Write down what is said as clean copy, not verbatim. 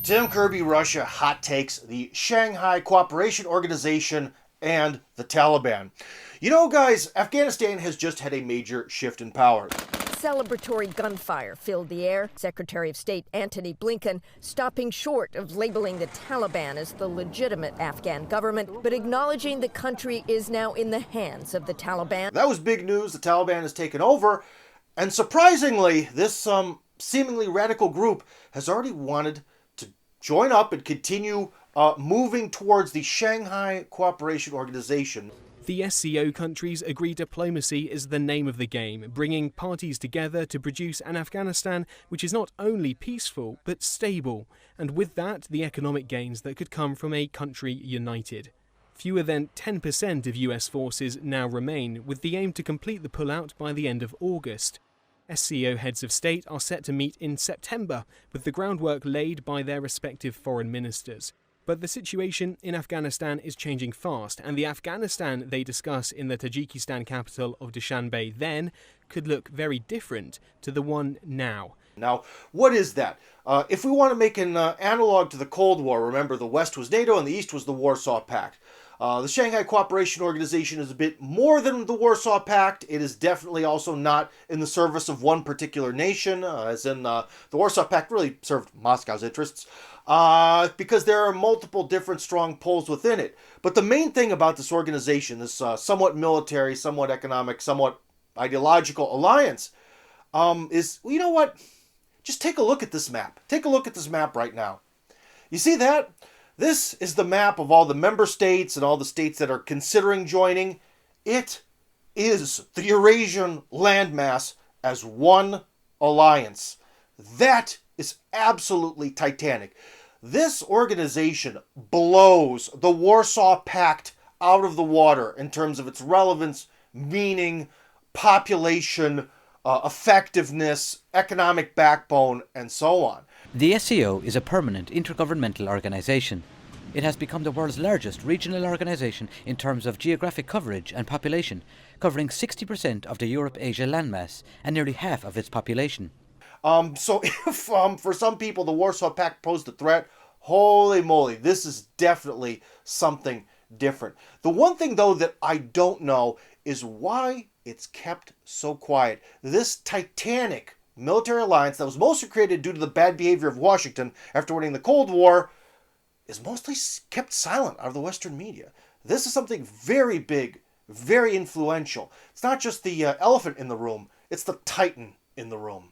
Tim Kirby Russia hot takes the Shanghai Cooperation Organization and the Taliban. You know, guys, Afghanistan has just had a major shift in power. Celebratory gunfire filled the air. Secretary of State Antony Blinken stopping short of labeling the Taliban as the legitimate Afghan government, but acknowledging the country is now in the hands of the Taliban. That was big news. The Taliban has taken over. And surprisingly, this seemingly radical group has already wanted to join up and continue moving towards the Shanghai Cooperation Organization. The SCO countries agree diplomacy is the name of the game, bringing parties together to produce an Afghanistan which is not only peaceful but stable, and with that the economic gains that could come from a country united. Fewer than 10% of US forces now remain, with the aim to complete the pullout by the end of August. SCO heads of state are set to meet in September, with the groundwork laid by their respective foreign ministers. But the situation in Afghanistan is changing fast, and the Afghanistan they discuss in the Tajikistan capital of Dushanbe then could look very different to the one now. Now, what is that? If we want to make an analog to the Cold War, remember the West was NATO and the East was the Warsaw Pact. The Shanghai Cooperation Organization is a bit more than the Warsaw Pact. It is definitely also not in the service of one particular nation, as in the Warsaw Pact really served Moscow's interests, because there are multiple different strong poles within it. But the main thing about this organization, this somewhat military, somewhat economic, somewhat ideological alliance, is, you know what? Just take a look at this map. Take a look at this map right now. You see that? This is the map of all the member states and all the states that are considering joining. It is the Eurasian landmass as one alliance. That is absolutely titanic. This organization blows the Warsaw Pact out of the water in terms of its relevance, meaning, population, effectiveness, economic backbone, and so on. The SCO is a permanent intergovernmental organisation. It has become the world's largest regional organisation in terms of geographic coverage and population, covering 60% of the Europe-Asia landmass and nearly half of its population. So if for some people the Warsaw Pact posed a threat, holy moly, this is definitely something different. The one thing, though, that I don't know is why it's kept so quiet. This titanic military alliance that was mostly created due to the bad behavior of Washington after winning the Cold War is mostly kept silent out of the Western media. This is something very big, very influential. It's not just the elephant in the room, it's the titan in the room.